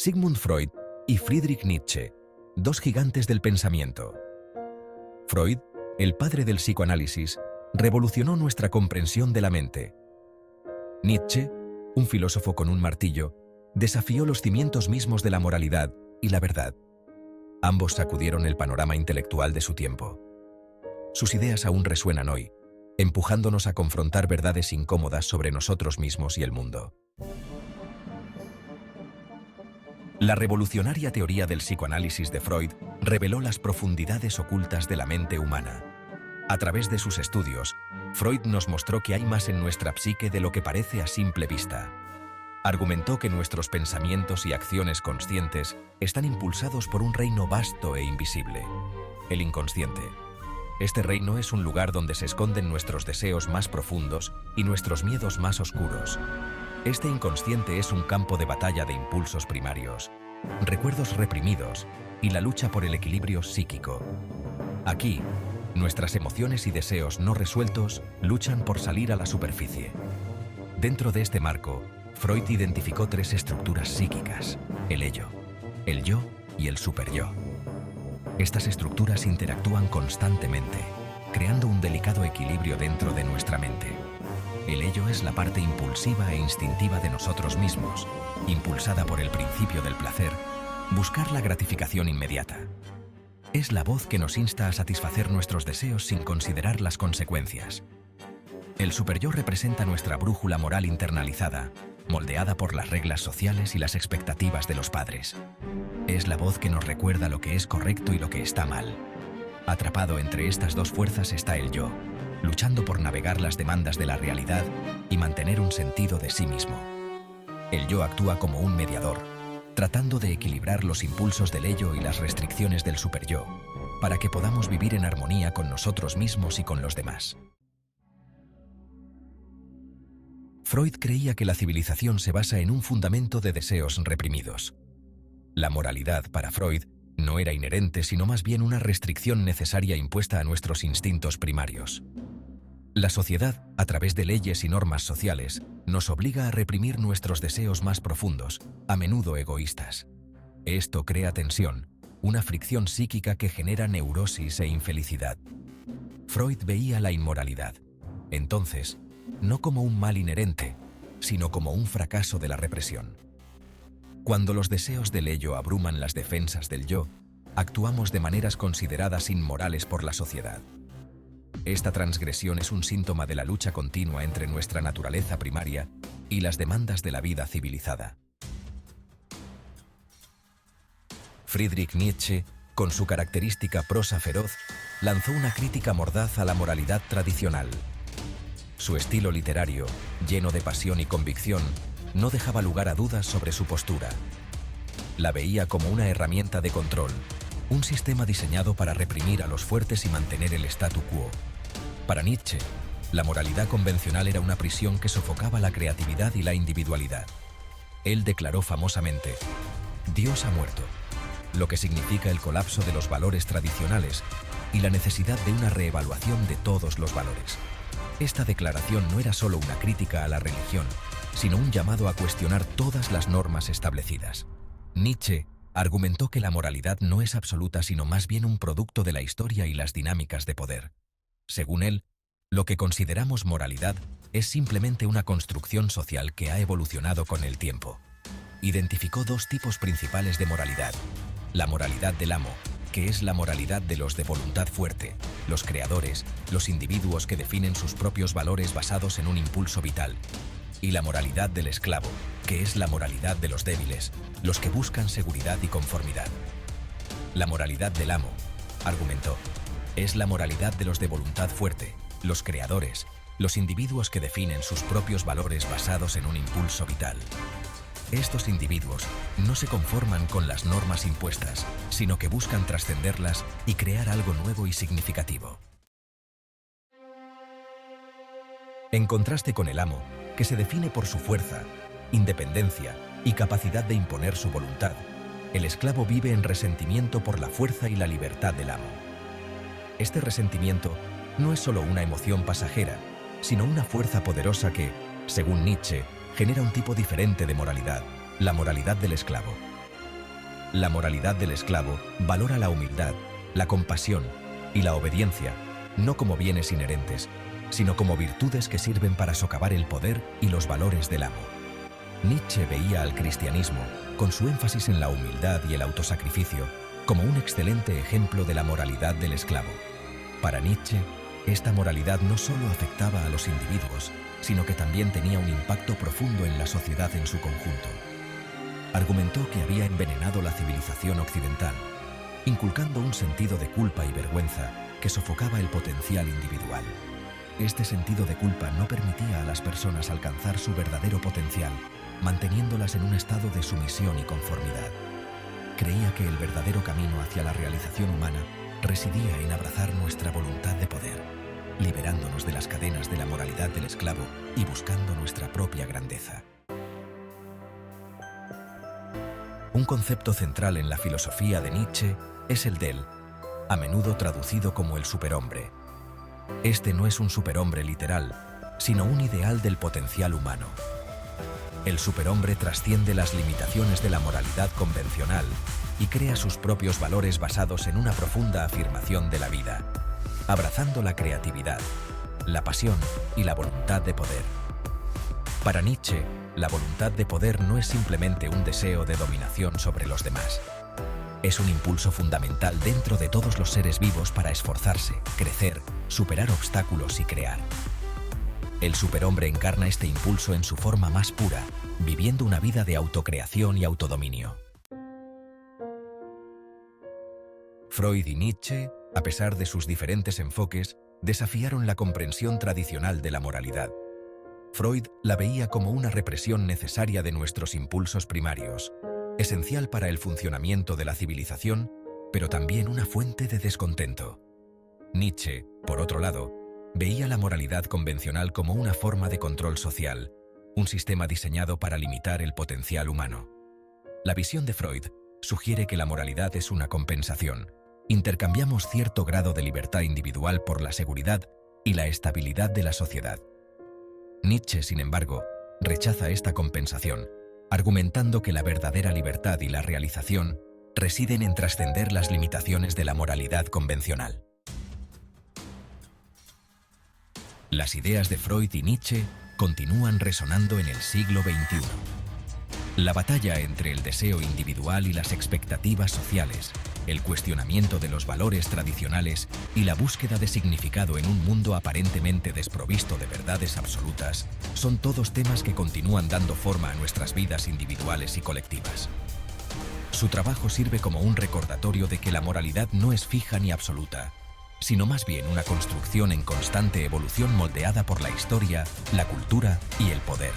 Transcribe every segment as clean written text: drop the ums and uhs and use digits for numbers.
Sigmund Freud y Friedrich Nietzsche, dos gigantes del pensamiento. Freud, el padre del psicoanálisis, revolucionó nuestra comprensión de la mente. Nietzsche, un filósofo con un martillo, desafió los cimientos mismos de la moralidad y la verdad. Ambos sacudieron el panorama intelectual de su tiempo. Sus ideas aún resuenan hoy, empujándonos a confrontar verdades incómodas sobre nosotros mismos y el mundo. La revolucionaria teoría del psicoanálisis de Freud reveló las profundidades ocultas de la mente humana. A través de sus estudios, Freud nos mostró que hay más en nuestra psique de lo que parece a simple vista. Argumentó que nuestros pensamientos y acciones conscientes están impulsados por un reino vasto e invisible, el inconsciente. Este reino es un lugar donde se esconden nuestros deseos más profundos y nuestros miedos más oscuros. Este inconsciente es un campo de batalla de impulsos primarios, recuerdos reprimidos y la lucha por el equilibrio psíquico. Aquí, nuestras emociones y deseos no resueltos luchan por salir a la superficie. Dentro de este marco, Freud identificó tres estructuras psíquicas: el ello, el yo y el superyo. Estas estructuras interactúan constantemente, creando un delicado equilibrio dentro de nuestra mente. El ello es la parte impulsiva e instintiva de nosotros mismos, impulsada por el principio del placer, buscar la gratificación inmediata. Es la voz que nos insta a satisfacer nuestros deseos sin considerar las consecuencias. El superyo representa nuestra brújula moral internalizada, moldeada por las reglas sociales y las expectativas de los padres. Es la voz que nos recuerda lo que es correcto y lo que está mal. Atrapado entre estas dos fuerzas está el yo, luchando por navegar las demandas de la realidad y mantener un sentido de sí mismo. El yo actúa como un mediador, tratando de equilibrar los impulsos del ello y las restricciones del superyo, para que podamos vivir en armonía con nosotros mismos y con los demás. Freud creía que la civilización se basa en un fundamento de deseos reprimidos. La moralidad, para Freud, no era inherente, sino más bien una restricción necesaria impuesta a nuestros instintos primarios. La sociedad, a través de leyes y normas sociales, nos obliga a reprimir nuestros deseos más profundos, a menudo egoístas. Esto crea tensión, una fricción psíquica que genera neurosis e infelicidad. Freud veía la inmoralidad, entonces, no como un mal inherente, sino como un fracaso de la represión. Cuando los deseos del ello abruman las defensas del yo, actuamos de maneras consideradas inmorales por la sociedad. Esta transgresión es un síntoma de la lucha continua entre nuestra naturaleza primaria y las demandas de la vida civilizada. Friedrich Nietzsche, con su característica prosa feroz, lanzó una crítica mordaz a la moralidad tradicional. Su estilo literario, lleno de pasión y convicción, no dejaba lugar a dudas sobre su postura. La veía como una herramienta de control, un sistema diseñado para reprimir a los fuertes y mantener el statu quo. Para Nietzsche, la moralidad convencional era una prisión que sofocaba la creatividad y la individualidad. Él declaró famosamente: "Dios ha muerto", lo que significa el colapso de los valores tradicionales y la necesidad de una reevaluación de todos los valores. Esta declaración no era solo una crítica a la religión, sino un llamado a cuestionar todas las normas establecidas. Nietzsche argumentó que la moralidad no es absoluta, sino más bien un producto de la historia y las dinámicas de poder. Según él, lo que consideramos moralidad es simplemente una construcción social que ha evolucionado con el tiempo. Identificó dos tipos principales de moralidad: la moralidad del amo, que es la moralidad de los de voluntad fuerte, los creadores, los individuos que definen sus propios valores basados en un impulso vital, y la moralidad del esclavo, que es la moralidad de los débiles, los que buscan seguridad y conformidad. La moralidad del amo, argumentó, es la moralidad de los de voluntad fuerte, los creadores, los individuos que definen sus propios valores basados en un impulso vital. Estos individuos no se conforman con las normas impuestas, sino que buscan trascenderlas y crear algo nuevo y significativo. En contraste con el amo, que se define por su fuerza, independencia y capacidad de imponer su voluntad, el esclavo vive en resentimiento por la fuerza y la libertad del amo. Este resentimiento no es solo una emoción pasajera, sino una fuerza poderosa que, según Nietzsche, genera un tipo diferente de moralidad, la moralidad del esclavo. La moralidad del esclavo valora la humildad, la compasión y la obediencia, no como bienes inherentes, sino como virtudes que sirven para socavar el poder y los valores del amo. Nietzsche veía al cristianismo, con su énfasis en la humildad y el autosacrificio, como un excelente ejemplo de la moralidad del esclavo. Para Nietzsche, esta moralidad no solo afectaba a los individuos, sino que también tenía un impacto profundo en la sociedad en su conjunto. Argumentó que había envenenado la civilización occidental, inculcando un sentido de culpa y vergüenza que sofocaba el potencial individual. Este sentido de culpa no permitía a las personas alcanzar su verdadero potencial, manteniéndolas en un estado de sumisión y conformidad. Creía que el verdadero camino hacia la realización humana residía en abrazar nuestra voluntad de poder, liberándonos de las cadenas de la moralidad del esclavo y buscando nuestra propia grandeza. Un concepto central en la filosofía de Nietzsche es el del, a menudo traducido como el superhombre. Este no es un superhombre literal, sino un ideal del potencial humano. El superhombre trasciende las limitaciones de la moralidad convencional y crea sus propios valores basados en una profunda afirmación de la vida, abrazando la creatividad, la pasión y la voluntad de poder. Para Nietzsche, la voluntad de poder no es simplemente un deseo de dominación sobre los demás. Es un impulso fundamental dentro de todos los seres vivos para esforzarse, crecer, superar obstáculos y crear. El superhombre encarna este impulso en su forma más pura, viviendo una vida de autocreación y autodominio. Freud y Nietzsche, a pesar de sus diferentes enfoques, desafiaron la comprensión tradicional de la moralidad. Freud la veía como una represión necesaria de nuestros impulsos primarios, esencial para el funcionamiento de la civilización, pero también una fuente de descontento. Nietzsche, por otro lado, veía la moralidad convencional como una forma de control social, un sistema diseñado para limitar el potencial humano. La visión de Freud sugiere que la moralidad es una compensación. Intercambiamos cierto grado de libertad individual por la seguridad y la estabilidad de la sociedad. Nietzsche, sin embargo, rechaza esta compensación, argumentando que la verdadera libertad y la realización residen en trascender las limitaciones de la moralidad convencional. Las ideas de Freud y Nietzsche continúan resonando en el siglo XXI. La batalla entre el deseo individual y las expectativas sociales, el cuestionamiento de los valores tradicionales y la búsqueda de significado en un mundo aparentemente desprovisto de verdades absolutas, son todos temas que continúan dando forma a nuestras vidas individuales y colectivas. Su trabajo sirve como un recordatorio de que la moralidad no es fija ni absoluta, sino más bien una construcción en constante evolución moldeada por la historia, la cultura y el poder.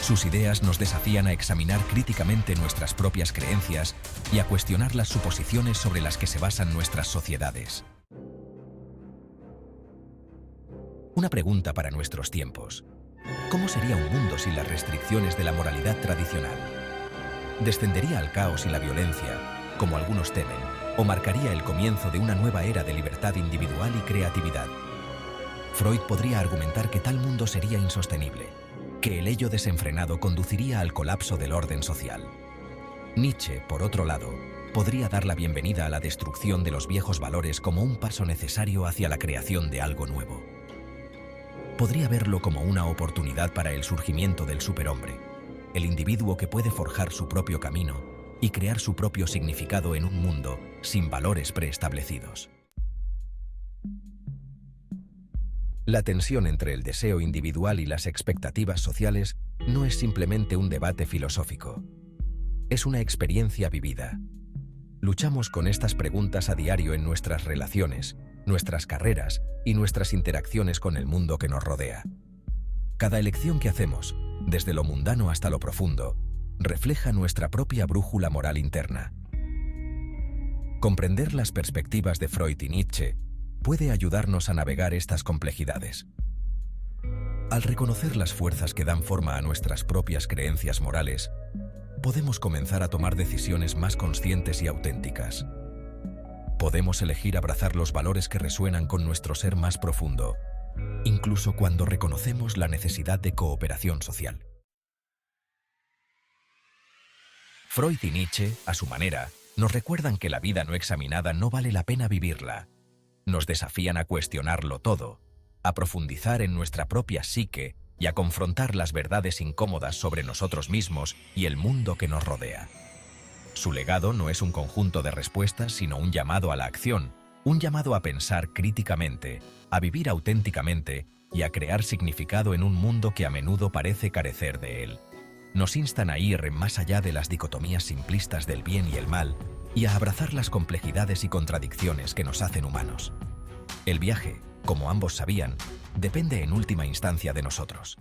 Sus ideas nos desafían a examinar críticamente nuestras propias creencias y a cuestionar las suposiciones sobre las que se basan nuestras sociedades. Una pregunta para nuestros tiempos. ¿Cómo sería un mundo sin las restricciones de la moralidad tradicional? ¿Descendería al caos y la violencia, como algunos temen, o marcaría el comienzo de una nueva era de libertad individual y creatividad? Freud podría argumentar que tal mundo sería insostenible, que el ello desenfrenado conduciría al colapso del orden social. Nietzsche, por otro lado, podría dar la bienvenida a la destrucción de los viejos valores como un paso necesario hacia la creación de algo nuevo. Podría verlo como una oportunidad para el surgimiento del superhombre, el individuo que puede forjar su propio camino y crear su propio significado en un mundo sin valores preestablecidos. La tensión entre el deseo individual y las expectativas sociales no es simplemente un debate filosófico. Es una experiencia vivida. Luchamos con estas preguntas a diario en nuestras relaciones, nuestras carreras y nuestras interacciones con el mundo que nos rodea. Cada elección que hacemos, desde lo mundano hasta lo profundo, refleja nuestra propia brújula moral interna. Comprender las perspectivas de Freud y Nietzsche puede ayudarnos a navegar estas complejidades. Al reconocer las fuerzas que dan forma a nuestras propias creencias morales, podemos comenzar a tomar decisiones más conscientes y auténticas. Podemos elegir abrazar los valores que resuenan con nuestro ser más profundo, incluso cuando reconocemos la necesidad de cooperación social. Freud y Nietzsche, a su manera, nos recuerdan que la vida no examinada no vale la pena vivirla. Nos desafían a cuestionarlo todo, a profundizar en nuestra propia psique y a confrontar las verdades incómodas sobre nosotros mismos y el mundo que nos rodea. Su legado no es un conjunto de respuestas, sino un llamado a la acción, un llamado a pensar críticamente, a vivir auténticamente y a crear significado en un mundo que a menudo parece carecer de él. Nos instan a ir más allá de las dicotomías simplistas del bien y el mal y a abrazar las complejidades y contradicciones que nos hacen humanos. El viaje, como ambos sabían, depende en última instancia de nosotros.